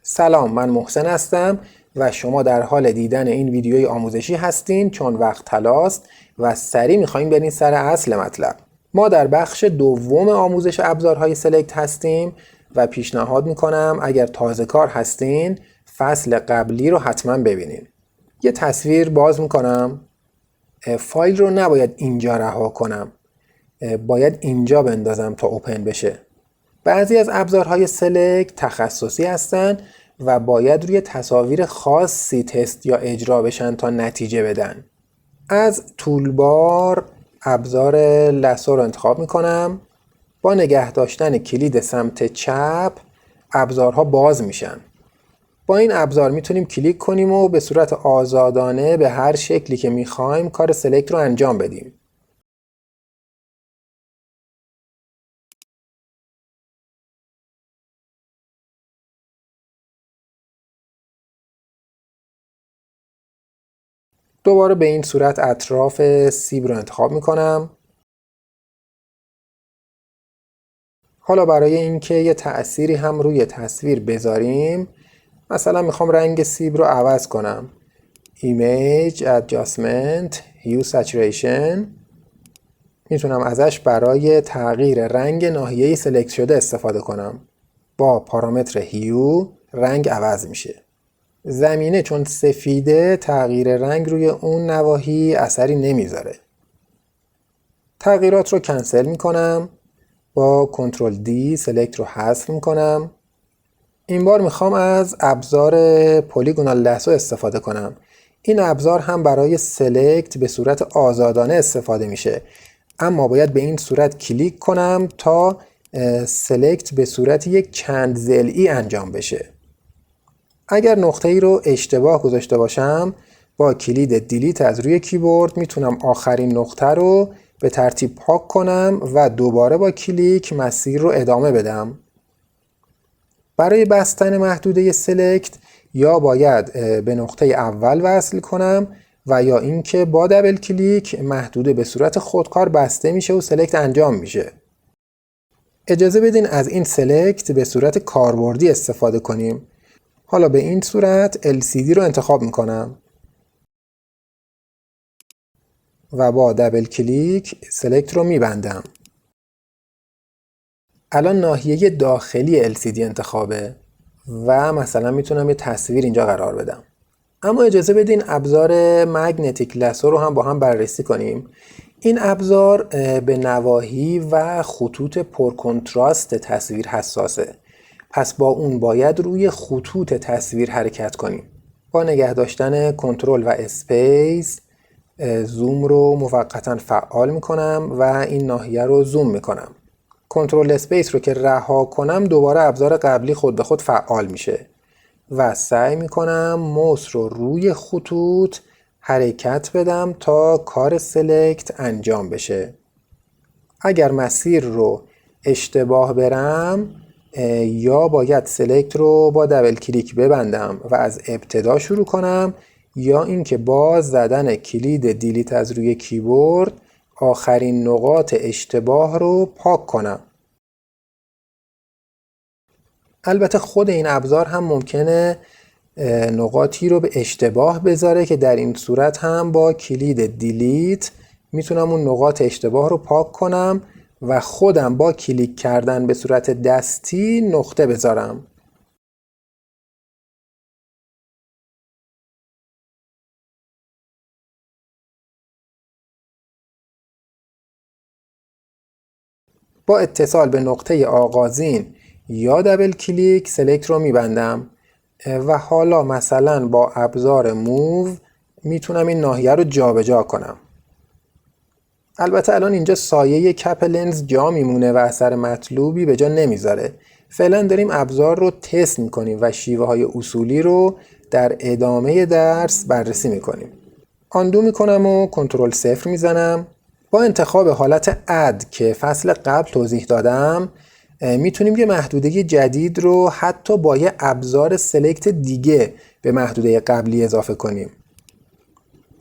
سلام، من محسن هستم و شما در حال دیدن این ویدیوی آموزشی هستین چون وقت طلاست و سریع میخوایم بریم سر اصل مطلب. ما در بخش دوم آموزش ابزارهای سلکت هستیم و پیشنهاد میکنم اگر تازه کار هستین فصل قبلی رو حتما ببینین. یه تصویر باز میکنم. فایل رو نباید اینجا رها کنم، باید اینجا بندازم تا اوپن بشه. بعضی از ابزارهای سلکت تخصصی هستن و باید روی تصاویر خاصی تست یا اجرا بشن تا نتیجه بدن. از تولبار ابزار لسو رو انتخاب میکنم. با نگه داشتن کلید سمت چپ ابزارها باز میشن. با این ابزار میتونیم کلیک کنیم و به صورت آزادانه به هر شکلی که میخوایم کار سلکت رو انجام بدیم. دوباره به این صورت اطراف سیب رو انتخاب میکنم. حالا برای اینکه یه تأثیری هم روی تصویر بذاریم، مثلا میخوام رنگ سیب رو عوض کنم. Image Adjustment Hue Saturation. میتونم ازش برای تغییر رنگ ناحیه سلکت شده استفاده کنم. با پارامتر هیو رنگ عوض میشه. زمینه چون سفیده تغییر رنگ روی اون نواحی اثری نمیذاره. تغییرات رو کنسل میکنم. با کنترل دی سلکت رو حذف میکنم. این بار میخوام از ابزار پلیگونال لسو استفاده کنم. این ابزار هم برای سلکت به صورت آزادانه استفاده میشه، اما باید به این صورت کلیک کنم تا سلکت به صورت یک چند ضلعی انجام بشه. اگر نقطه ای رو اشتباه گذاشته باشم با کلید دیلیت از روی کیبورد میتونم آخرین نقطه رو به ترتیب پاک کنم و دوباره با کلیک مسیر رو ادامه بدم. برای بستن محدوده سلکت یا باید به نقطه اول وصل کنم و یا اینکه با دبل کلیک محدوده به صورت خودکار بسته میشه و سلکت انجام میشه. اجازه بدین از این سلکت به صورت کاربردی استفاده کنیم. حالا به این صورت LCD رو انتخاب میکنم و با دبل کلیک سلکت رو میبندم. الان ناحیه داخلی LCD انتخابه و مثلا میتونم یه تصویر اینجا قرار بدم. اما اجازه بدین ابزار مگنتیک لسو رو هم با هم بررسی کنیم. این ابزار به نواحی و خطوط پرکنتراست تصویر حساسه. پس با اون باید روی خطوط تصویر حرکت کنیم. با نگه داشتن کنترل و اسپیس زوم رو موقتا فعال میکنم و این ناحیه رو زوم میکنم. کنترل اسپیس رو که رها کنم دوباره ابزار قبلی خود به خود فعال میشه و سعی میکنم موس رو روی خطوط حرکت بدم تا کار سلکت انجام بشه. اگر مسیر رو اشتباه برم یا باید سلکت رو با دبل کلیک ببندم و از ابتدا شروع کنم یا اینکه با زدن کلید دیلیت از روی کیبورد آخرین نقاط اشتباه رو پاک کنم. البته خود این ابزار هم ممکنه نقاطی رو به اشتباه بذاره که در این صورت هم با کلید دیلیت میتونم اون نقاط اشتباه رو پاک کنم و خودم با کلیک کردن به صورت دستی نقطه بذارم. با اتصال به نقطه آغازین یا دبل کلیک سلکت رو میبندم و حالا مثلا با ابزار موو میتونم این ناحیه رو جابجا کنم. البته الان اینجا سایه کپ لنز جا میمونه و اثر مطلوبی به جا نمیذاره. فعلا داریم ابزار رو تست میکنیم و شیوه های اصولی رو در ادامه درس بررسی میکنیم. آندو میکنم و کنترل 0 میزنم. با انتخاب حالت اد که فصل قبل توضیح دادم میتونیم یه محدوده جدید رو حتی با یه ابزار سلکت دیگه به محدوده قبلی اضافه کنیم.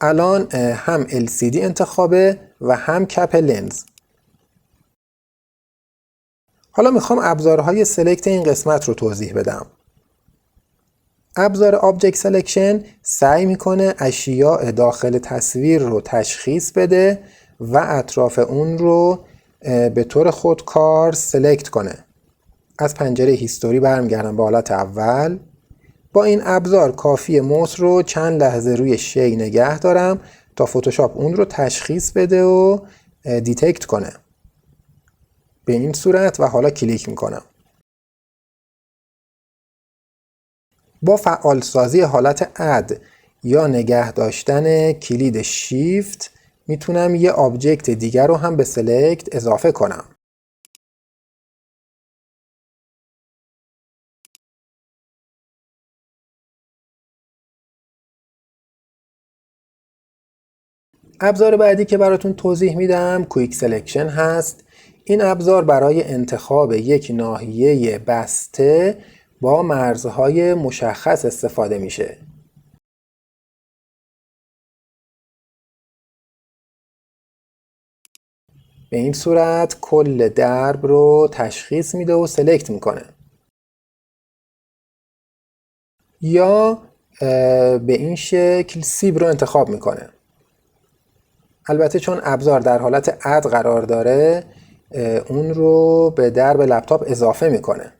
الان هم LCD انتخابه و هم کپ لنز. حالا میخوام ابزارهای سلکت این قسمت رو توضیح بدم. ابزار Object Selection سعی میکنه اشیاء داخل تصویر رو تشخیص بده و اطراف اون رو به طور خودکار سلکت کنه. از پنجره هیستوری برمیگردم به حالت اول. با این ابزار کافیه موس رو چند لحظه روی شی نگه دارم تا فتوشاپ اون رو تشخیص بده و دیتکت کنه. به این صورت و حالا کلیک میکنم. با فعالسازی حالت اد یا نگه داشتن کلید شیفت میتونم یه آبجکت دیگر رو هم به سلکت اضافه کنم. ابزار بعدی که براتون توضیح میدم کویک سلکشن هست. این ابزار برای انتخاب یک ناحیه بسته با مرزهای مشخص استفاده میشه. به این صورت کل درب رو تشخیص میده و سلکت میکنه. یا به این شکل سیب رو انتخاب میکنه. البته چون ابزار در حالت اد قرار داره اون رو به درب لپتاپ اضافه میکنه.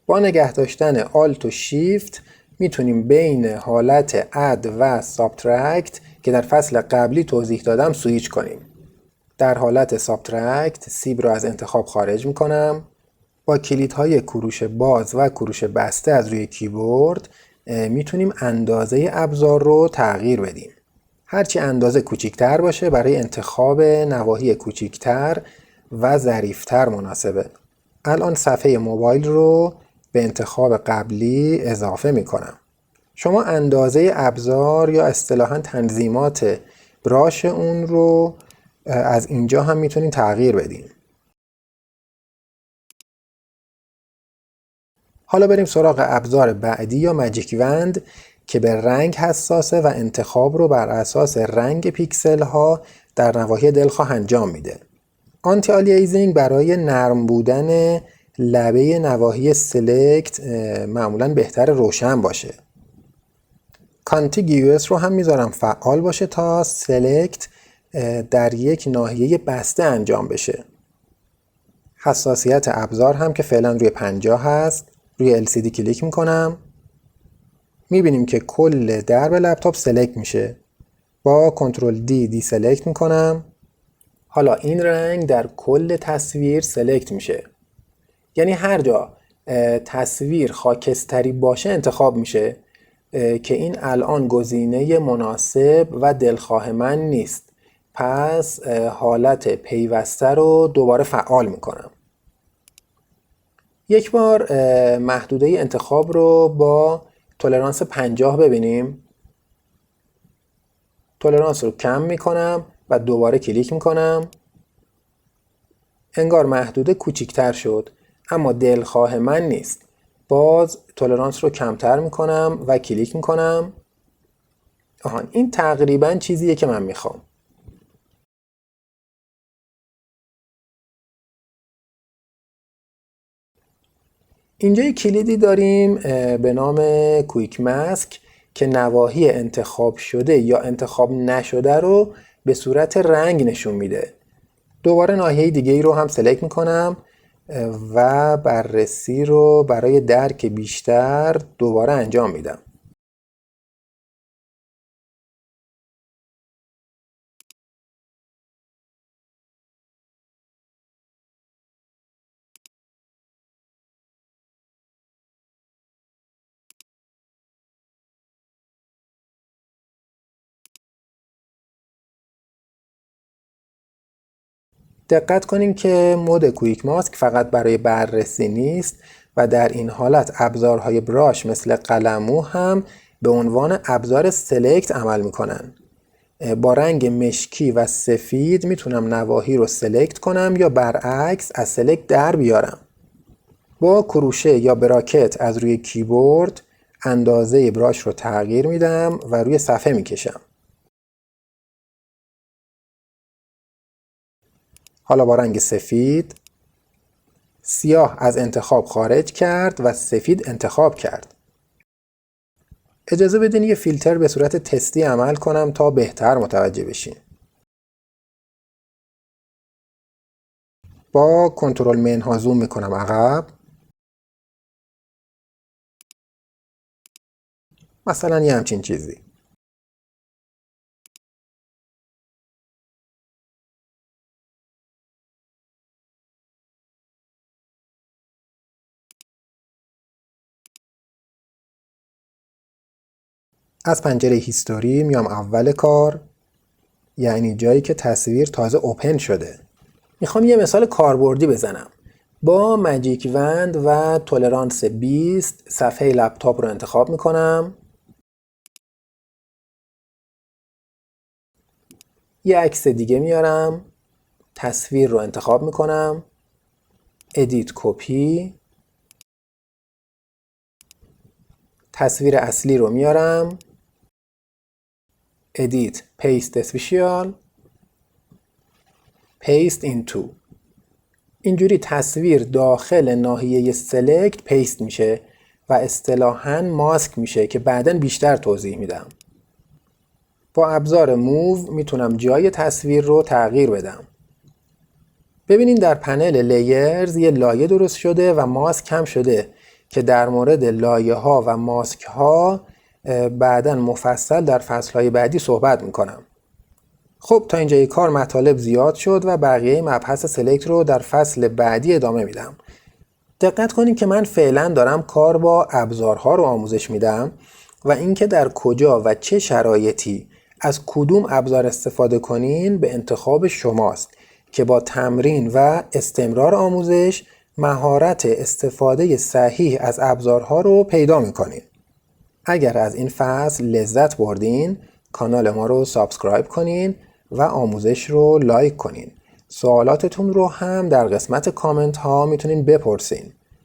با نگه داشتن آلت و شیفت میتونیم بین حالت اد و سابترکت که در فصل قبلی توضیح دادم سویچ کنیم. در حالت سابترکت سیب رو از انتخاب خارج میکنم. با کلیدهای کروش باز و کروش بسته از روی کیبورد میتونیم اندازه ابزار رو تغییر بدیم. هرچی اندازه کوچیکتر باشه برای انتخاب نواحی کوچیکتر و ظریفتر مناسبه. الان صفحه موبایل رو به انتخاب قبلی اضافه میکنم. شما اندازه ابزار یا اصطلاحاً تنظیمات براش اون رو از اینجا هم میتونین تغییر بدین. حالا بریم سراغ ابزار بعدی یا ماجیک وند که به رنگ حساسه و انتخاب رو بر اساس رنگ پیکسل ها در نواحی دلخواه انجام میده. آنتی آلییزینگ برای نرم بودن لبه نواحی سلکت معمولا بهتر روشن باشه. کانتیگیوس رو هم میذارم فعال باشه تا سلکت در یک ناحیه بسته انجام بشه. حساسیت ابزار هم که فعلا روی 50 هست. روی LCD کلیک میکنم. میبینیم که کل درب لپتاپ سلکت میشه. با کنترل دی سلکت میکنم. حالا این رنگ در کل تصویر سلکت میشه. یعنی هر جا تصویر خاکستری باشه انتخاب میشه که این الان گزینه مناسب و دلخواه من نیست. پس حالت پیوسته رو دوباره فعال میکنم. یک بار محدوده انتخاب رو با تولرانس 50 ببینیم. تولرانس رو کم میکنم و دوباره کلیک میکنم. انگار محدوده کوچیکتر شد اما دلخواه من نیست. باز تولرانس رو کمتر میکنم و کلیک میکنم. این تقریبا چیزیه که من میخوام. اینجا یک کلیدی داریم به نام کویک ماسک که نواحی انتخاب شده یا انتخاب نشده رو به صورت رنگ نشون میده. دوباره ناحیه دیگه ای رو هم سلکت میکنم و بررسی رو برای درک بیشتر دوباره انجام میدم. دقت کنیم که مود کویک ماسک فقط برای بررسی نیست و در این حالت ابزارهای براش مثل قلمو هم به عنوان ابزار سلکت عمل میکنن. با رنگ مشکی و سفید میتونم نواحی رو سلکت کنم یا برعکس از سلکت در بیارم. با کروشه یا براکت از روی کیبورد اندازه براش رو تغییر میدم و روی صفحه میکشم. حالا با رنگ سفید سیاه از انتخاب خارج کرد و سفید انتخاب کرد. اجازه بدین یه فیلتر به صورت تستی عمل کنم تا بهتر متوجه بشین. با کنترل منها زوم میکنم عقب. مثلا یه همچین چیزی. از پنجره هیستوری میام اول کار، یعنی جایی که تصویر تازه اوپن شده. میخوام یه مثال کاربردی بزنم. با ماجیک وند و تولرانس 20 صفحه لپتاپ رو انتخاب میکنم. یه عکس دیگه میارم. تصویر رو انتخاب میکنم. ادیت کپی. تصویر اصلی رو میارم. ادیت پیست اسپیشیال. پیست اینتو. اینجوری تصویر داخل ناحیه سلکت پیست میشه و اصطلاحاً ماسک میشه که بعداً بیشتر توضیح میدم. با ابزار موو میتونم جای تصویر رو تغییر بدم. ببینین در پنل لیرز یه لایه درست شده و ماسک هم شده که در مورد لایه ها و ماسک ها بعداً مفصل در فصل های بعدی صحبت میکنم. خب تا اینجای کار مطالب زیاد شد و بقیه مبحث سلکت رو در فصل بعدی ادامه میدم. دقت کنید که من فعلا دارم کار با ابزارها رو آموزش میدم و اینکه در کجا و چه شرایطی از کدوم ابزار استفاده کنین به انتخاب شماست که با تمرین و استمرار آموزش مهارت استفاده صحیح از ابزارها رو پیدا میکنین. اگر از این فصل لذت بردین کانال ما رو سابسکرایب کنین و آموزش رو لایک کنین. سوالاتتون رو هم در قسمت کامنت ها میتونین بپرسین.